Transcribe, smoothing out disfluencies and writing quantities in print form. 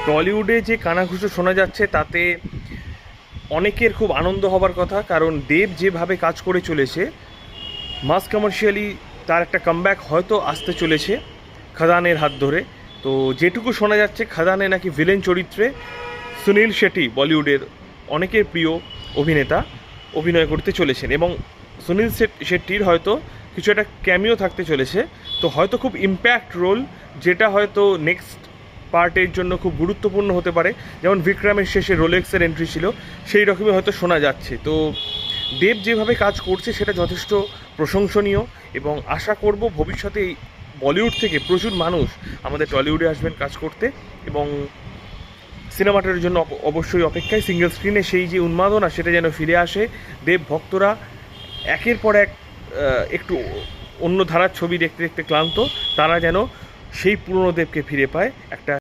টলিউডে যে কানাঘুষো শোনা যাচ্ছে তাতে অনেকের খুব আনন্দ হবার কথা, কারণ দেব যেভাবে কাজ করে চলেছে মাস কমার্শিয়ালি তার একটা কামব্যাক হয়তো আসতে চলেছে খাদানের হাত ধরে। তো যেটুকু শোনা যাচ্ছে খাদানে নাকি ভিলেন চরিত্রে সুনীল শেট্টি বলিউডের অনেকের প্রিয় অভিনেতা অভিনয় করতে চলেছেন, এবং সুনীল শেট্টির হয়তো কিছু একটা ক্যামিও থাকতে চলেছে। তো হয়তো খুব ইম্প্যাক্ট রোল, যেটা হয়তো নেক্সট পার্টের জন্য খুব গুরুত্বপূর্ণ হতে পারে। যেমন বিক্রমের শেষে রোলেক্সের এন্ট্রি ছিল, সেই রকমই হয়তো শোনা যাচ্ছে। তো দেব যেভাবে কাজ করছে সেটা যথেষ্ট প্রশংসনীয়, এবং আশা করব ভবিষ্যতে এই বলিউড থেকে প্রচুর মানুষ আমাদের টলিউডে আসবেন কাজ করতে, এবং সিনেমাটার জন্য অবশ্যই অপেক্ষায়। সিঙ্গেল স্ক্রিনে সেই যে উন্মাদনা সেটা যেন ফিরে আসে। দেব ভক্তরা একের পর এক একটু অন্য ধারার ছবি দেখতে দেখতে ক্লান্ত, তারা যেন সেই পুরনো দেবকে ফিরে পায়। একটা